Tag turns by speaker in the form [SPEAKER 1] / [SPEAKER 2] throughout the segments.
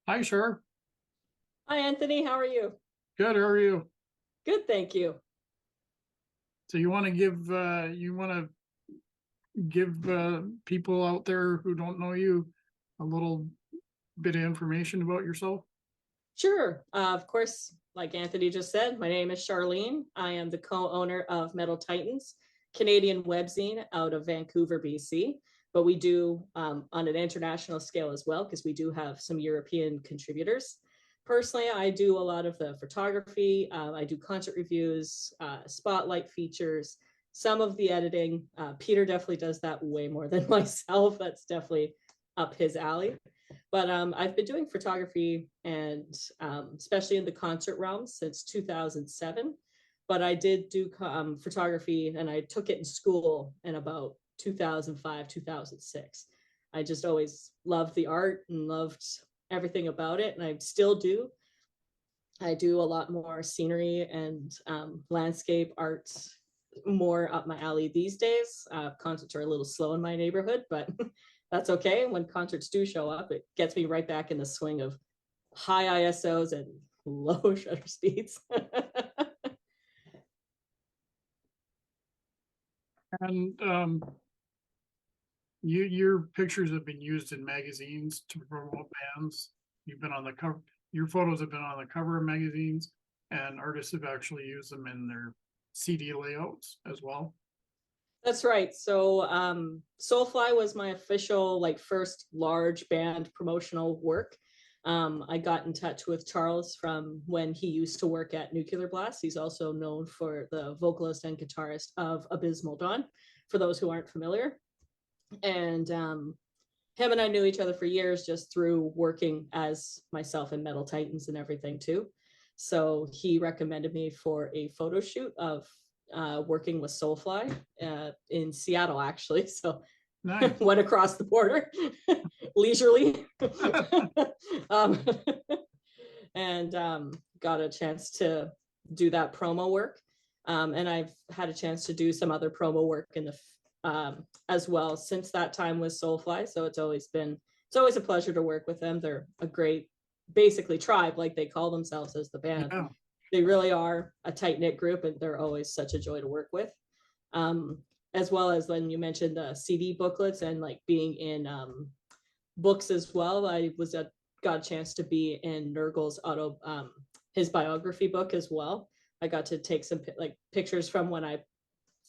[SPEAKER 1] Hi, Char.
[SPEAKER 2] Hi, Anthony. How are you?
[SPEAKER 1] Good. How are you?
[SPEAKER 2] Good, thank you.
[SPEAKER 1] So you want to give people out there who don't know you a little bit of information about yourself?
[SPEAKER 2] Sure. Of course, like Anthony just said, my name is Charlene. I am the co-owner of Metal Titans, Canadian webzine out of Vancouver, BC. But we do on an international scale as well, because we do have some European contributors. Personally, I do a lot of the photography. I do concert reviews, spotlight features, some of the editing. Peter definitely does that way more than myself. That's definitely up his alley. But I've been doing photography and especially in the concert realm since 2007. But I did do photography and I took it in school in about 2005, 2006. I just always loved the art and loved everything about it. And I still do. I do a lot more scenery and landscape arts more up my alley these days. Concerts are a little slow in my neighborhood, but that's okay. When concerts do show up, it gets me right back in the swing of high ISOs and low shutter speeds.
[SPEAKER 1] And your pictures have been used in magazines to promote bands. You've been on the cover. Your photos have been on the cover of magazines, and artists have actually used them in their CD layouts as well.
[SPEAKER 2] That's right. So Soulfly was my official like first large band promotional work. I got in touch with Charles from when he used to work at Nuclear Blast. He's also known for the vocalist and guitarist of Abysmal Dawn, for those who aren't familiar. And him and I knew each other for years just through working as myself in Metal Titans and everything too. So he recommended me for a photo shoot of working with Soulfly in Seattle, actually. So
[SPEAKER 1] Nice.
[SPEAKER 2] went across the border leisurely. um, and got a chance to do that promo work. And I've had a chance to do some other promo work in the as well since that time with Soulfly. So it's always a pleasure to work with them. They're a great, basically tribe, like they call themselves as the band.
[SPEAKER 1] Yeah.
[SPEAKER 2] They really are a tight knit group, and they're always such a joy to work with. As well as when you mentioned the CD booklets and like being in books as well. Got a chance to be in Nurgle's his biography book as well. I got to take some like pictures from when I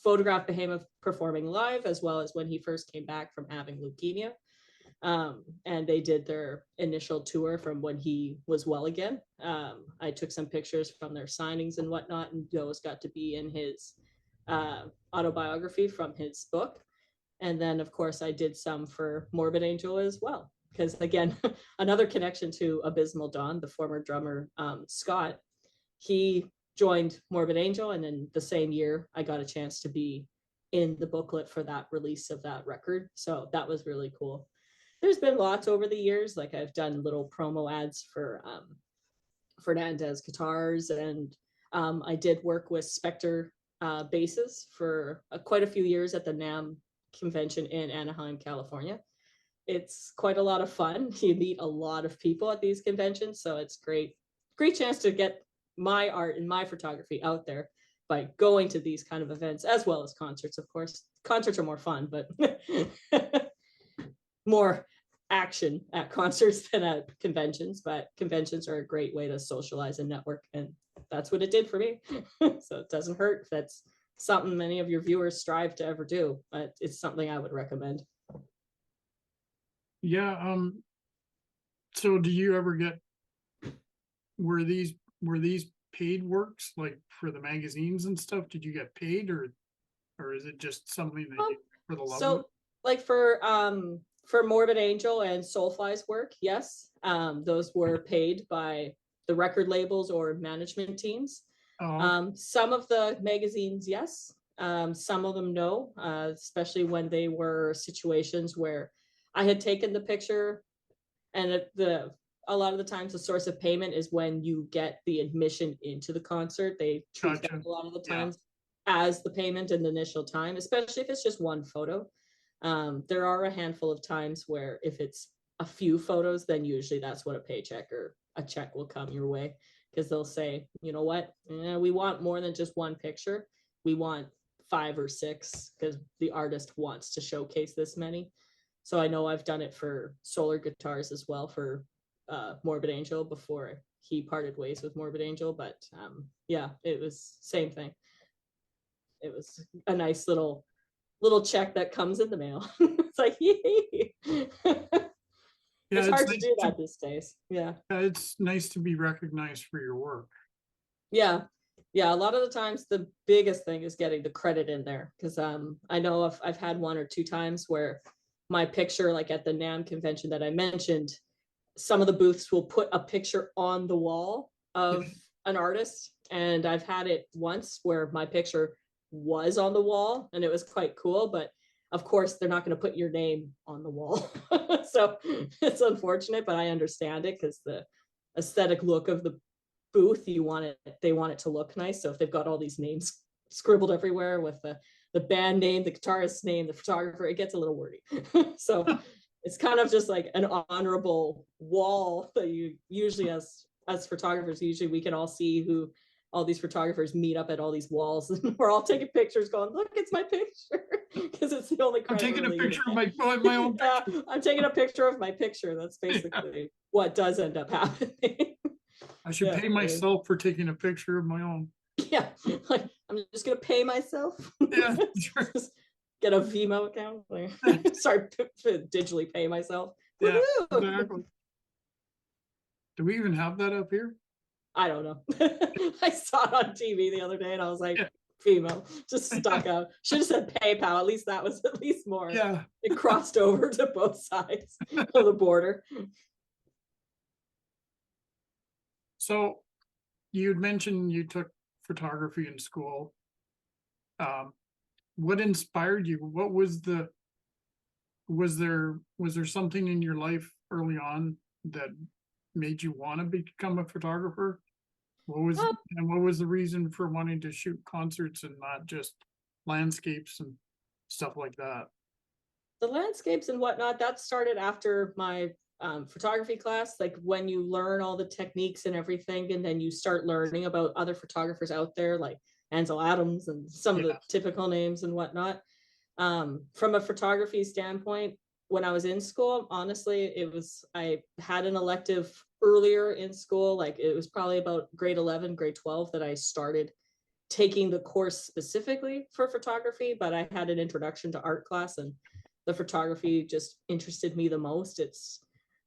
[SPEAKER 2] photographed Behemoth performing live, as well as when he first came back from having leukemia. And they did their initial tour from when he was well again. I took some pictures from their signings and whatnot, and those got to be in his autobiography from his book. And then, of course, I did some for Morbid Angel as well. Because, again, another connection to Abysmal Dawn, the former drummer, Scott, he joined Morbid Angel. And then the same year, I got a chance to be in the booklet for that release of that record. So that was really cool. There's been lots over the years. Like I've done little promo ads for Fernandez guitars. And I did work with Spectre basses for quite a few years at the NAMM convention in Anaheim, California. It's quite a lot of fun. You meet a lot of people at these conventions, so it's great chance to get my art and my photography out there by going to these kind of events, as well as concerts. Of course, concerts are more fun, but more action at concerts than at conventions. But conventions are a great way to socialize and network, and that's what it did for me. So it doesn't hurt if that's something many of your viewers strive to ever do, but it's something I would recommend.
[SPEAKER 1] Yeah. So do you ever get were these paid works like for the magazines and stuff? Did you get paid, or is it just something that you for the love of it?
[SPEAKER 2] So like for Morbid Angel and Soulfly's work, yes, those were paid by the record labels or management teams.
[SPEAKER 1] Oh,
[SPEAKER 2] Some of the magazines, yes. Some of them, no. Especially when they were situations where I had taken the picture, and a lot of the times the source of payment is when you get the admission into the concert. They treat that
[SPEAKER 1] gotcha.
[SPEAKER 2] a lot of the
[SPEAKER 1] Yeah.
[SPEAKER 2] times as the payment in the initial time, especially if it's just one photo. There are a handful of times where if it's a few photos, then usually that's what a paycheck or a check will come your way, because they'll say, you know what, we want more than just one picture. We want 5 or 6 because the artist wants to showcase this many. So I know I've done it for Solar Guitars as well for Morbid Angel before he parted ways with Morbid Angel. But yeah, it was same thing. It was a nice little check that comes in the mail. It's like, yay.
[SPEAKER 1] Yeah,
[SPEAKER 2] It's
[SPEAKER 1] it's
[SPEAKER 2] hard to
[SPEAKER 1] nice
[SPEAKER 2] do that these days. Yeah.
[SPEAKER 1] it's nice to be recognized for your work.
[SPEAKER 2] Yeah. Yeah. A lot of the times the biggest thing is getting the credit in there. Cause I know I've had 1 or 2 times where my picture, like at the NAMM convention that I mentioned, some of the booths will put a picture on the wall of an artist. And I've had it once where my picture was on the wall and it was quite cool, but of course they're not going to put your name on the wall. So it's unfortunate, but I understand it because the aesthetic look of the booth, they want it to look nice. So if they've got all these names scribbled everywhere with the band name, the guitarist's name, the photographer, it gets a little wordy. So it's kind of just like an honorable wall that you usually, as photographers, usually we can all see who all these photographers meet up at all these walls and we're all taking pictures going, look, it's my picture, because it's the only
[SPEAKER 1] I'm
[SPEAKER 2] credit
[SPEAKER 1] taking a
[SPEAKER 2] really
[SPEAKER 1] picture of
[SPEAKER 2] getting.
[SPEAKER 1] my own
[SPEAKER 2] Yeah,
[SPEAKER 1] picture.
[SPEAKER 2] I'm taking a picture of my picture. That's basically what does end up happening.
[SPEAKER 1] I should pay myself for taking a picture of my own.
[SPEAKER 2] Yeah, like I'm just gonna pay myself.
[SPEAKER 1] Yeah, sure.
[SPEAKER 2] Just get a Vimo account. Like, start digitally pay myself.
[SPEAKER 1] Yeah,
[SPEAKER 2] Woo-hoo!
[SPEAKER 1] exactly. Do we even have that up here?
[SPEAKER 2] I don't know. I saw it on TV the other day and I was like,
[SPEAKER 1] Yeah.
[SPEAKER 2] Vimo, just stuck out. Should have said PayPal. At least that was at least more.
[SPEAKER 1] Yeah.
[SPEAKER 2] It crossed over to both sides of the border.
[SPEAKER 1] So you'd mentioned you took photography in school. What inspired you? What was was there something in your life early on that made you want to become a photographer? What was the reason for wanting to shoot concerts and not just landscapes and stuff like that?
[SPEAKER 2] The landscapes and whatnot, that started after my photography class. Like when you learn all the techniques and everything, and then you start learning about other photographers out there, like Ansel Adams and some of the typical names and whatnot. From a photography standpoint, when I was in school, honestly, I had an elective earlier in school. Like it was probably about grade 11, grade 12 that I started taking the course specifically for photography, but I had an introduction to art class and the photography just interested me the most.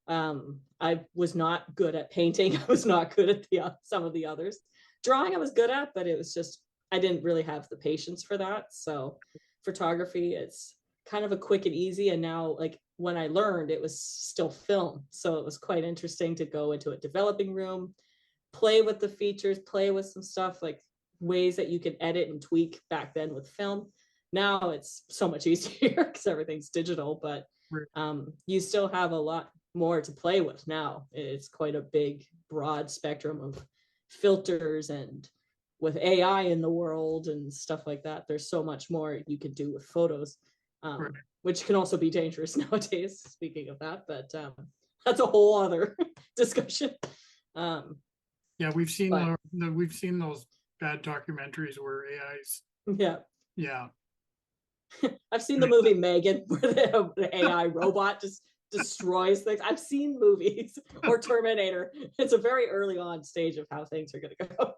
[SPEAKER 2] I was not good at painting. I was not good at some of the others. Drawing I was good at, but it was just, I didn't really have the patience for that. So photography, it's kind of a quick and easy. And now, like when I learned, it was still film. So it was quite interesting to go into a developing room, play with the features, play with some stuff, like ways that you can edit and tweak back then with film. Now it's so much easier because everything's digital, but you still have a lot more to play with now. It's quite a big, broad spectrum of filters, and with AI in the world and stuff like that, there's so much more you can do with photos, which can also be dangerous nowadays, speaking of that, but that's a whole other discussion.
[SPEAKER 1] Yeah, we've seen those bad documentaries where AI's. Yeah.
[SPEAKER 2] I've seen the movie Megan, where the AI robot just destroys things. I've seen movies, or Terminator. It's a very early on stage of how things are going to go.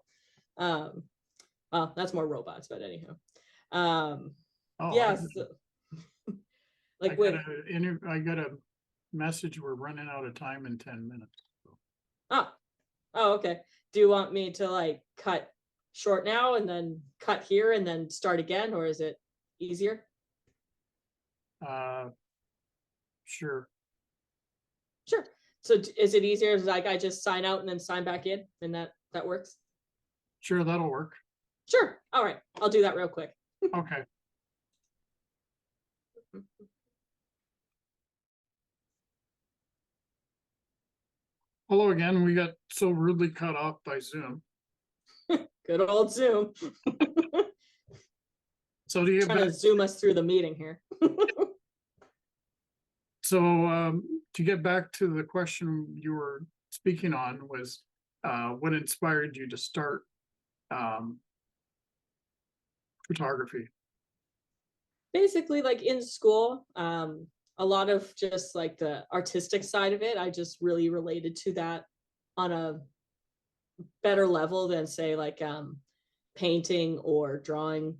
[SPEAKER 2] Well, that's more robots, but anyhow. Yes.
[SPEAKER 1] I got a message. We're running out of time in 10 minutes.
[SPEAKER 2] So. Oh, okay. Do you want me to like cut short now and then cut here and then start again, or is it easier?
[SPEAKER 1] Sure.
[SPEAKER 2] So is it easier like I just sign out and then sign back in, and that works?
[SPEAKER 1] Sure, that'll work.
[SPEAKER 2] Sure. All right. I'll do that real quick.
[SPEAKER 1] Okay. Hello again. We got so rudely cut off by Zoom.
[SPEAKER 2] Good old Zoom.
[SPEAKER 1] So do you
[SPEAKER 2] trying to zoom us through the meeting here?
[SPEAKER 1] So to get back to the question you were speaking on was what inspired you to start um, photography?
[SPEAKER 2] Basically, like in school, a lot of just like the artistic side of it, I just really related to that on a better level than say like painting or drawing,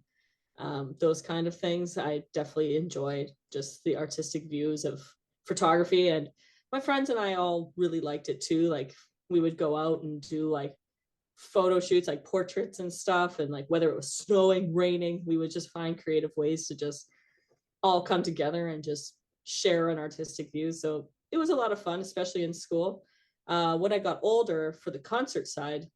[SPEAKER 2] those kind of things. I definitely enjoyed just the artistic views of photography, and my friends and I all really liked it too. Like we would go out and do like photo shoots, like portraits and stuff, and like whether it was snowing, raining, we would just find creative ways to just all come together and just share an artistic view. So it was a lot of fun, especially in school. When I got older for the concert side,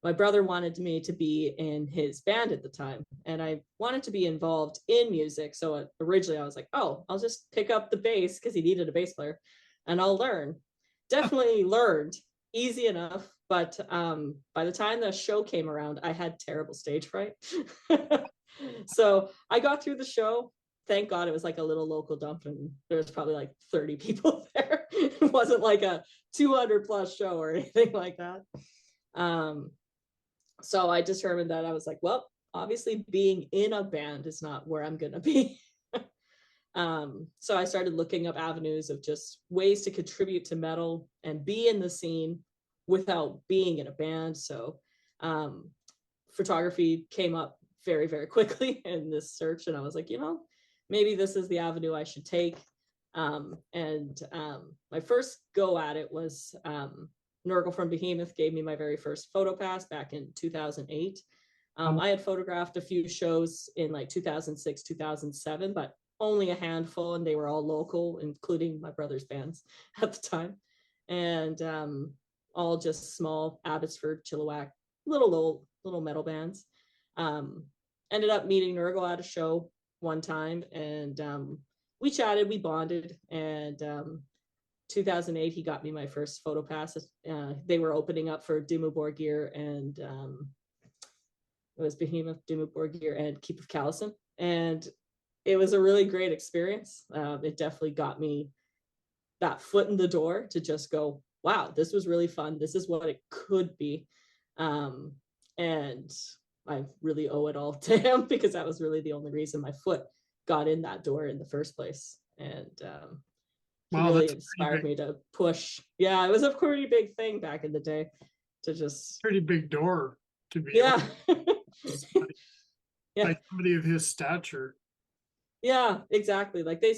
[SPEAKER 2] my brother wanted me to be in his band at the time, and I wanted to be involved in music. So originally I was like, oh, I'll just pick up the bass because he needed a bass player and I'll learn. Definitely learned, easy enough. But by the time the show came around, I had terrible stage fright. So I got through the show. Thank God it was like a little local dump and there was probably like 30 people there. It wasn't like a 200 plus show or anything like that. So I determined that I was like, well, obviously being in a band is not where I'm going to be. So I started looking up avenues of just ways to contribute to metal and be in the scene without being in a band. So photography came up very, very quickly in this search. And I was like, maybe this is the avenue I should take. My first go at it was Nurgle from Behemoth gave me my very first photo pass back in 2008. I had photographed a few shows in like 2006, 2007, but only a handful, and they were all local, including my brother's bands at the time. And all just small Abbotsford, Chilliwack, little metal bands. Ended up meeting Nurgle at a show one time, and we chatted, we bonded, and 2008 he got me my first photo pass. They were opening up for Dimmu Borgir, and it was Behemoth, Dimmu Borgir, and Keep of Callison, and it was a really great experience. It definitely got me that foot in the door to just go, wow, this was really fun. This is what it could be. And I really owe it all to him because that was really the only reason my foot got in that door in the first place. And he really inspired me to push. Yeah, it was a pretty big thing back in the day to just.
[SPEAKER 1] Pretty big door to be.
[SPEAKER 2] Yeah.
[SPEAKER 1] Like somebody of his stature.
[SPEAKER 2] Yeah, exactly. Like they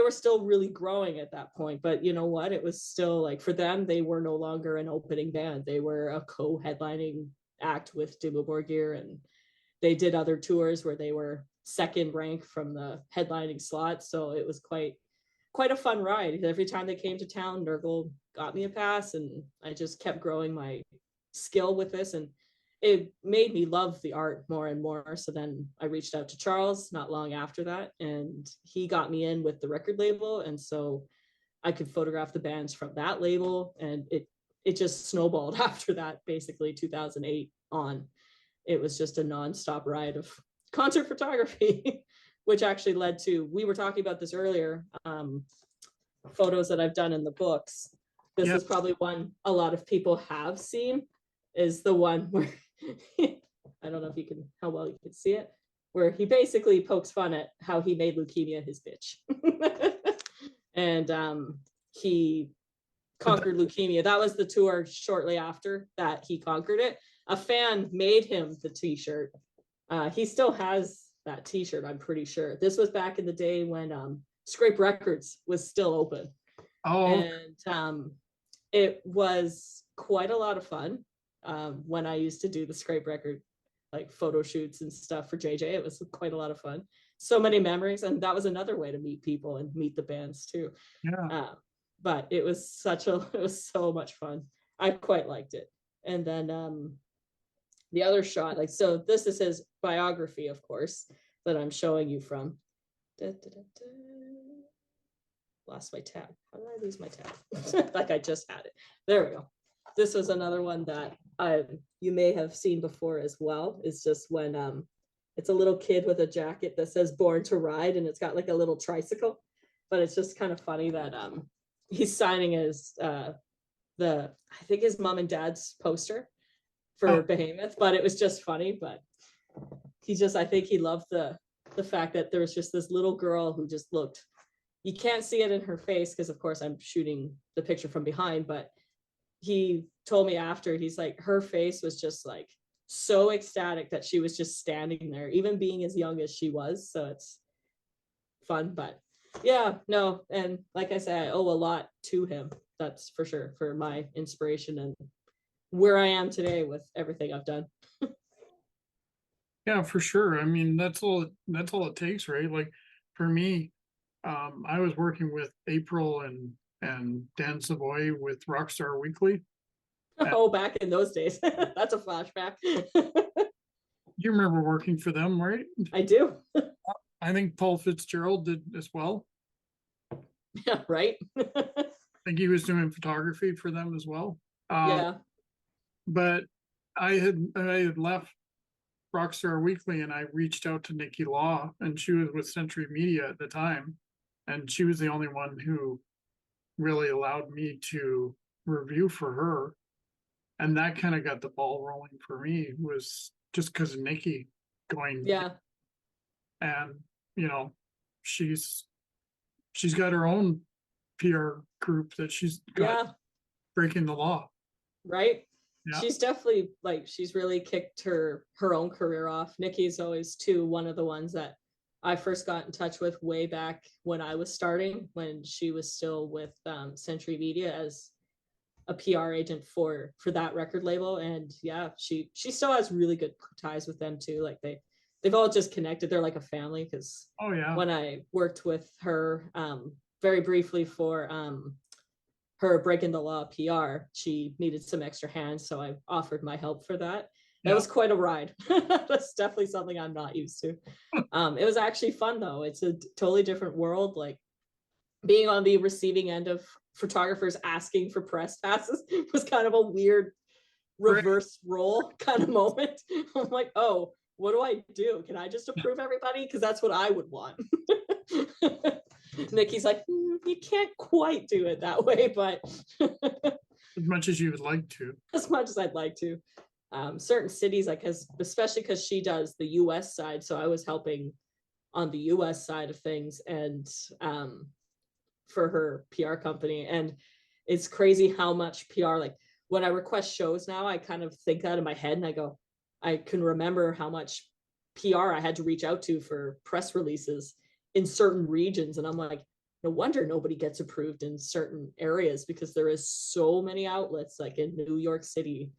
[SPEAKER 2] were still really growing at that point, but you know what? It was still like for them, they were no longer an opening band. They were a co-headlining act with Dimmu Borgir, and they did other tours where they were second rank from the headlining slot. So it was quite a fun ride. Every time they came to town, Nurgle got me a pass, and I just kept growing my skill with this, and it made me love the art more and more. So then I reached out to Charles not long after that, and he got me in with the record label. And so I could photograph the bands from that label, and it just snowballed after that, basically 2008 on. It was just a nonstop ride of concert photography, which actually led to, we were talking about this earlier, photos that I've done in the books. This is probably one a lot of people have seen, is the one where I don't know if you can, how well you can see it, where he basically pokes fun at how he made leukemia his bitch. And he conquered leukemia. That was the tour shortly after that he conquered it. A fan made him the t-shirt. He still has that t-shirt, I'm pretty sure. This was back in the day when Scrape Records was still open. And it was quite a lot of fun. When I used to do the Scrape Record like photo shoots and stuff for JJ, it was quite a lot of fun. So many memories, and that was another way to meet people and meet the bands too. But it was so much fun. I quite liked it. And then the other shot, like, so this is his biography, of course, that I'm showing you from. Lost my tab. How did I lose my tab? Like I just had it. There we go. This was another one that you may have seen before as well. It's just when it's a little kid with a jacket that says "Born to Ride," and it's got like a little tricycle. but it's just kind of funny that he's signing his I think his mom and dad's poster for Behemoth, but it was just funny. But I think he loved the fact that there was just this little girl who just looked, you can't see it in her face because of course I'm shooting the picture from behind, but he told me after, he's like, her face was just like so ecstatic that she was just standing there, even being as young as she was. So it's fun. But yeah, no, and like I said, I owe a lot to him, that's for sure, for my inspiration and where I am today with everything I've done.
[SPEAKER 1] Yeah, for sure. I mean, that's all it takes, right? Like for me, I was working with April and Dan Savoy with Rockstar Weekly.
[SPEAKER 2] Oh, back in those days. That's a flashback.
[SPEAKER 1] You remember working for them, right?
[SPEAKER 2] I do.
[SPEAKER 1] I think Paul Fitzgerald did as well.
[SPEAKER 2] Yeah, right.
[SPEAKER 1] I think he was doing photography for them as well.
[SPEAKER 2] Yeah.
[SPEAKER 1] But I had left Rockstar Weekly and I reached out to Nikki Law, and she was with Century Media at the time, and she was the only one who really allowed me to review for her. And that kind of got the ball rolling for me, was just because of Nikki going.
[SPEAKER 2] Yeah.
[SPEAKER 1] And you know, she's got her own PR group that she's got.
[SPEAKER 2] Yeah.
[SPEAKER 1] Breaking the Law.
[SPEAKER 2] Right.
[SPEAKER 1] Yeah.
[SPEAKER 2] She's definitely like, she's really kicked her own career off. Nikki's always too one of the ones that I first got in touch with way back when I was starting, when she was still with Century Media as a PR agent for that record label. And yeah, she still has really good ties with them too. Like they've all just connected. They're like a family, because when I worked with her very briefly for her Breaking the Law PR, she needed some extra hands, so I offered my help for that. That was quite a ride. That's definitely something I'm not used to. It was actually fun though. It's a totally different world. Like being on the receiving end of photographers asking for press passes was kind of a weird reverse role kind of moment. I'm like, oh, what do I do? Can I just approve everybody? Because that's what I would want. Nikki's like, you can't quite do it that way, but
[SPEAKER 1] as much as you would like to.
[SPEAKER 2] As much as I'd like to. Certain cities, like, especially because she does the US side, so I was helping on the US side of things, and for her PR company. And it's crazy how much PR, like when I request shows now, I kind of think that in my head and I go, I can remember how much PR I had to reach out to for press releases in certain regions. And I'm like, no wonder nobody gets approved in certain areas, because there is so many outlets, like in New York City,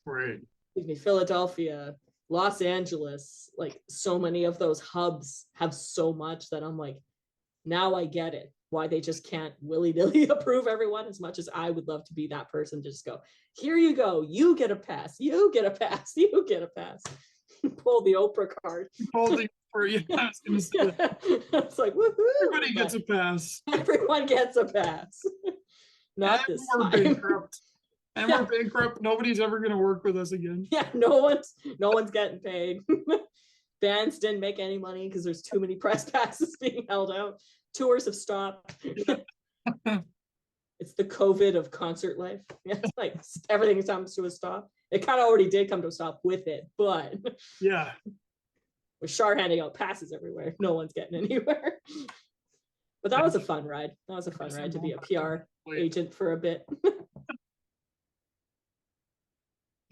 [SPEAKER 1] right?
[SPEAKER 2] Excuse me, Philadelphia, Los Angeles, like so many of those hubs have so much that I'm like, now I get it, why they just can't willy-nilly approve everyone, as much as I would love to be that person to just go, here you go, you get a pass, you get a pass, you get a pass. Pull the Oprah card.
[SPEAKER 1] Pull the Oprah, yeah, I was gonna say that.
[SPEAKER 2] It's like, woohoo!
[SPEAKER 1] Everybody gets a pass.
[SPEAKER 2] Everyone gets a pass. Not
[SPEAKER 1] and
[SPEAKER 2] this
[SPEAKER 1] we're
[SPEAKER 2] time.
[SPEAKER 1] bankrupt. And we're bankrupt. Nobody's ever going to work with us again.
[SPEAKER 2] Yeah, no one's getting paid. Bands didn't make any money because there's too many press passes being held out. Tours have stopped. It's the COVID of concert life. Yeah, it's like everything comes to a stop. It kind of already did come to a stop with it, but
[SPEAKER 1] yeah,
[SPEAKER 2] with Char handing out passes everywhere, no one's getting anywhere. But that was a fun ride. That was a fun ride to be a PR agent for a bit.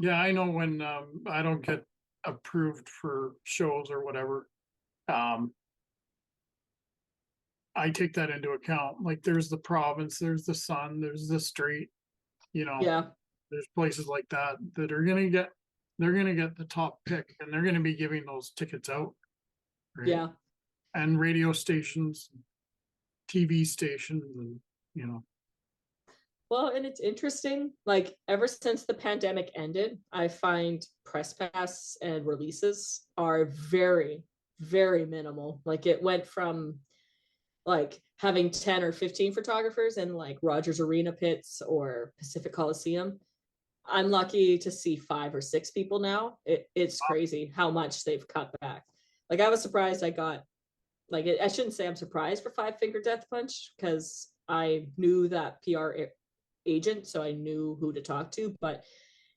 [SPEAKER 1] Yeah, I know when I don't get approved for shows or whatever, I take that into account. Like there's the province, there's the Sun, there's the Street,
[SPEAKER 2] Yeah.
[SPEAKER 1] There's places like that that are gonna get the top pick, and they're gonna be giving those tickets out.
[SPEAKER 2] Right? Yeah.
[SPEAKER 1] And radio stations, TV stations, and
[SPEAKER 2] Well, and it's interesting, like ever since the pandemic ended, I find press pass and releases are very, very minimal. Like it went from like having 10 or 15 photographers in like Rogers Arena pits or Pacific Coliseum. I'm lucky to see 5 or 6 people now. It's crazy how much they've cut back. Like I was surprised I got like I shouldn't say I'm surprised for Five Finger Death Punch, because I knew that agent, so I knew who to talk to. But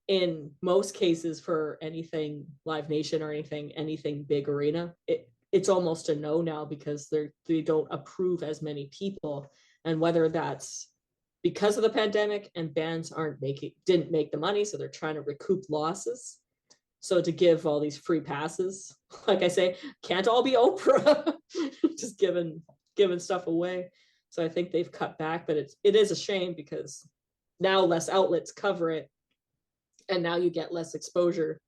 [SPEAKER 2] in most cases, for anything Live Nation or anything big arena, it's almost a no now, because they don't approve as many people. And whether that's because of the pandemic and bands didn't make the money, so they're trying to recoup losses. So to give all these free passes, like I say, can't all be Oprah, just giving stuff away. So I think they've cut back, but it is a shame, because now less outlets cover it, and now you get less exposure,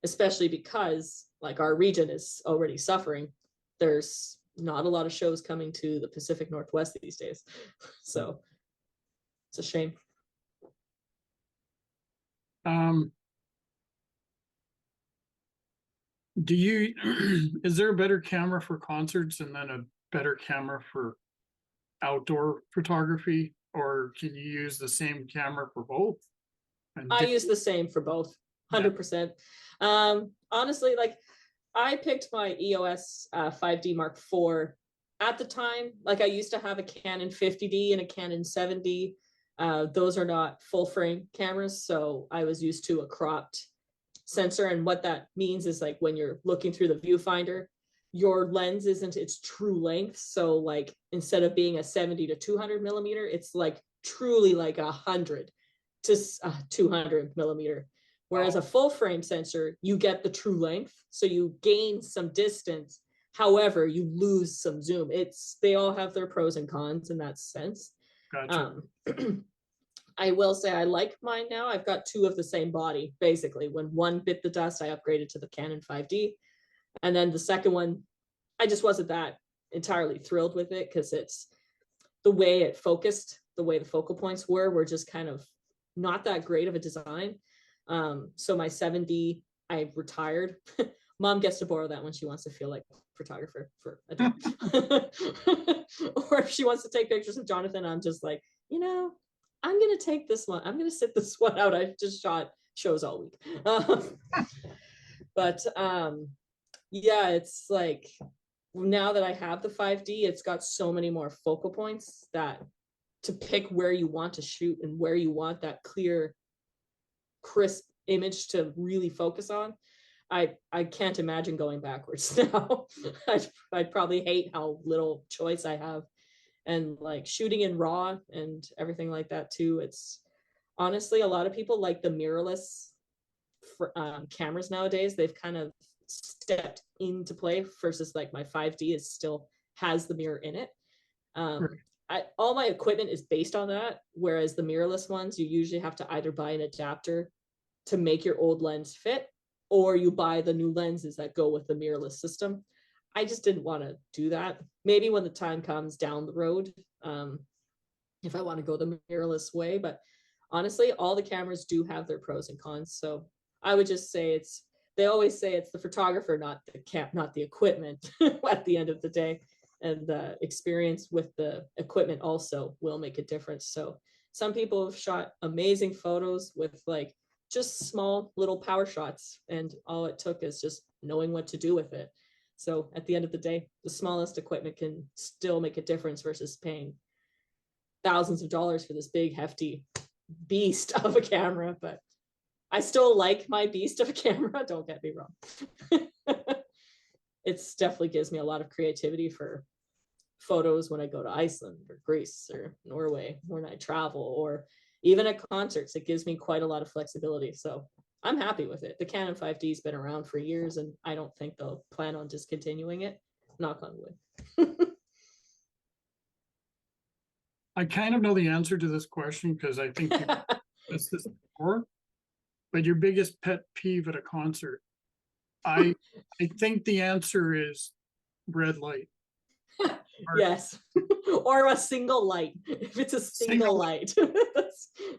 [SPEAKER 2] especially because like our region is already suffering. There's not a lot of shows coming to the Pacific Northwest these days. So it's a shame.
[SPEAKER 1] Do you, is there a better camera for concerts and then a better camera for outdoor photography? Or can you use the same camera for both?
[SPEAKER 2] I use the same for both, 100%. Honestly, like I picked my EOS 5D Mark IV at the time. Like I used to have a Canon 50D and a Canon 7D. Those are not full frame cameras, so I was used to a cropped sensor. And what that means is, like, when you're looking through the viewfinder, your lens isn't its true length. So like instead of being a 70 to 200 millimeter, it's like truly like 100 to 200 millimeter. Whereas a full frame sensor, you get the true length, so you gain some distance. However, you lose some zoom. They all have their pros and cons in that sense.
[SPEAKER 1] Gotcha.
[SPEAKER 2] I will say I like mine now. I've got two of the same body, basically. When one bit the dust, I upgraded to the Canon 5D. And then the second one, I just wasn't that entirely thrilled with it, because it's the way it focused, the way the focal points were just kind of not that great of a design. So my 7D, I retired. Mom gets to borrow that when she wants to feel like photographer for a day. Or if she wants to take pictures of Jonathan, I'm just like, I'm going to take this one. I'm going to sit this one out. I just shot shows all week. But yeah, it's like, now that I have the 5D, it's got so many more focal points that to pick where you want to shoot and where you want that clear, crisp image to really focus on. I can't imagine going backwards now. I'd probably hate how little choice I have. And like shooting in RAW and everything like that too. It's honestly, a lot of people like the mirrorless cameras nowadays. They've kind of stepped into play, versus like my 5D still has the mirror in it. All my equipment is based on that, whereas the mirrorless ones, you usually have to either buy an adapter to make your old lens fit, or you buy the new lenses that go with the mirrorless system. I just didn't want to do that. Maybe when the time comes down the road, if I want to go the mirrorless way. But honestly, all the cameras do have their pros and cons. So I would just say they always say it's the photographer, not the equipment at the end of the day. And the experience with the equipment also will make a difference. So some people have shot amazing photos with like just small little power shots, and all it took is just knowing what to do with it. So at the end of the day, the smallest equipment can still make a difference versus paying thousands of dollars for this big hefty beast of a camera. But I still like my beast of a camera, don't get me wrong. It's definitely gives me a lot of creativity for photos when I go to Iceland or Greece or Norway, when I travel, or even at concerts. It gives me quite a lot of flexibility. So I'm happy with it. The Canon 5D has been around for years, and I don't think they'll plan on discontinuing it. Knock on wood.
[SPEAKER 1] I kind of know the answer to this question, because I think you asked this before. But your biggest pet peeve at a concert, I think the answer is red light.
[SPEAKER 2] Yes. Or a single light. If it's a single light.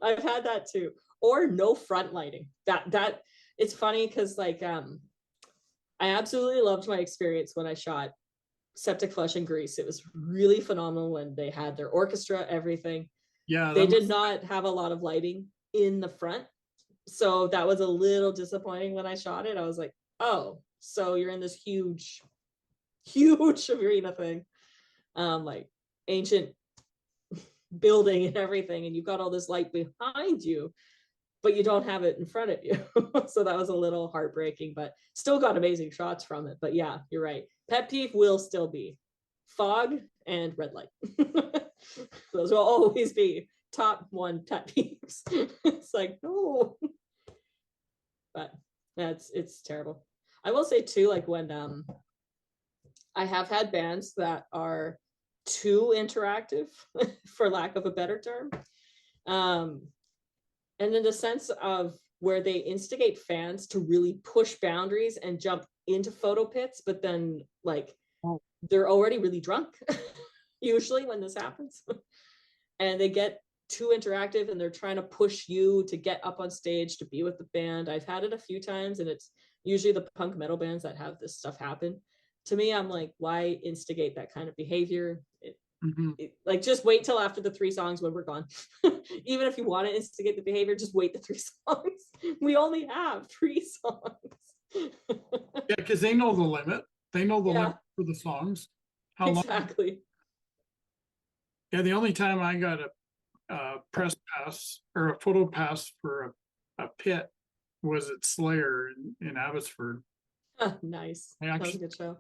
[SPEAKER 2] I've had that too. Or no front lighting. That it's funny because like I absolutely loved my experience when I shot Septic Flush in Greece. It was really phenomenal when they had their orchestra, everything.
[SPEAKER 1] Yeah.
[SPEAKER 2] They did not have a lot of lighting in the front. So that was a little disappointing when I shot it. I was like, oh, so you're in this huge huge arena thing, like ancient building and everything, and you've got all this light behind you, but you don't have it in front of you. So that was a little heartbreaking, but still got amazing shots from it. But yeah, you're right. Pet peeve will still be fog and red light. Those will always be top one pet peeves. It's like, no. But that's it's terrible. I will say too, like when I have had bands that are too interactive, for lack of a better term. And in the sense of where they instigate fans to really push boundaries and jump into photo pits, but then like they're already really drunk, usually when this happens. And they get too interactive and they're trying to push you to get up on stage to be with the band. I've had it a few times, and it's usually the punk metal bands that have this stuff happen. To me, I'm like, why instigate that kind of behavior? Like, just wait till after the 3 songs when we're gone. Even if you want to instigate the behavior, just wait the 3 songs. We only have 3 songs.
[SPEAKER 1] Yeah, because they know the limit. They know the limit for the songs. How
[SPEAKER 2] exactly.
[SPEAKER 1] Long. Yeah, the only time I got a press pass or a photo pass for a pit was at Slayer in Abbotsford.
[SPEAKER 2] Nice.
[SPEAKER 1] That
[SPEAKER 2] was a good show.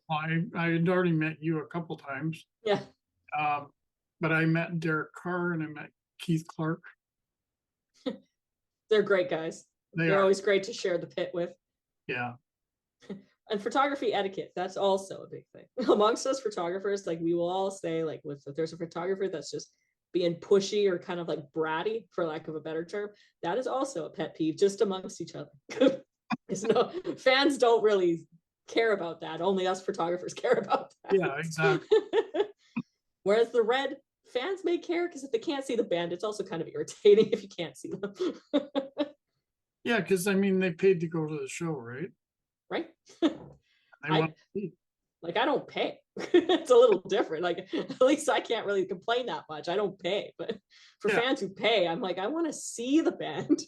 [SPEAKER 1] I had already met you a couple times.
[SPEAKER 2] Yeah.
[SPEAKER 1] But I met Derek Carr and I met Keith Clark.
[SPEAKER 2] They're great guys. They're
[SPEAKER 1] are
[SPEAKER 2] always great to share the pit with.
[SPEAKER 1] Yeah.
[SPEAKER 2] And photography etiquette, that's also a big thing. Amongst us photographers, like we will all say, like, if there's a photographer that's just being pushy or kind of like bratty, for lack of a better term, that is also a pet peeve just amongst each other. Because no, fans don't really care about that. Only us photographers care about that.
[SPEAKER 1] Yeah, exactly.
[SPEAKER 2] Whereas the red fans may care, because if they can't see the band, it's also kind of irritating if you can't see them.
[SPEAKER 1] Yeah, because I mean, they paid to go to the show, right?
[SPEAKER 2] Right.
[SPEAKER 1] I
[SPEAKER 2] don't pay. It's a little different. Like, at least I can't really complain that much. I don't pay. But for fans who pay, I'm like, I want to see the band.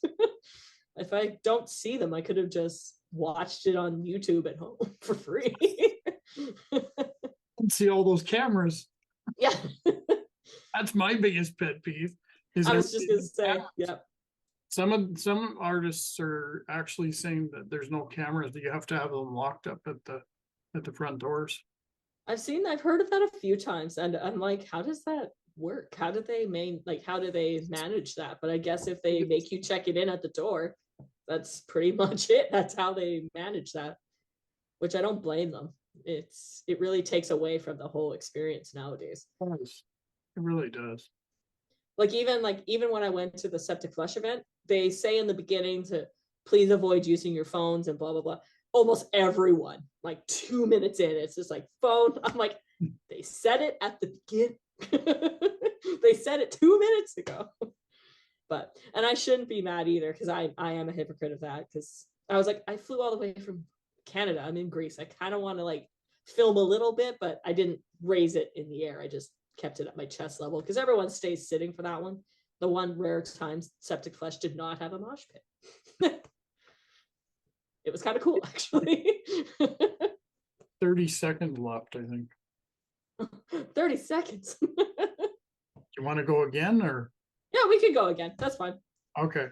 [SPEAKER 2] If I don't see them, I could have just watched it on YouTube at home for free.
[SPEAKER 1] And see all those cameras.
[SPEAKER 2] Yeah.
[SPEAKER 1] That's my biggest pet peeve.
[SPEAKER 2] I was just gonna say, yeah.
[SPEAKER 1] Some artists are actually saying that there's no cameras, that you have to have them locked up at the front doors.
[SPEAKER 2] I've heard of that a few times, and I'm like, how does that work? How do they manage that? But I guess if they make you check it in at the door, that's pretty much it. That's how they manage that, which I don't blame them. It really takes away from the whole experience nowadays.
[SPEAKER 1] It really does.
[SPEAKER 2] Like even when I went to the Septic Flush event, they say in the beginning to please avoid using your phones and blah blah blah. Almost everyone, like 2 minutes in, it's just like phone. I'm like, they said it at the beginning. They said it 2 minutes ago. But, and I shouldn't be mad either, because I am a hypocrite of that, because I was like, I flew all the way from Canada. I'm in Greece. I kind of want to like film a little bit, but I didn't raise it in the air. I just kept it at my chest level, because everyone stays sitting for that one. The one rare time Septic Flesh did not have a mosh pit. It was kind of cool, actually.
[SPEAKER 1] 30 seconds left, I think.
[SPEAKER 2] 30 seconds.
[SPEAKER 1] You want to go again, or?
[SPEAKER 2] Yeah, we can go again. That's fine.
[SPEAKER 1] Okay.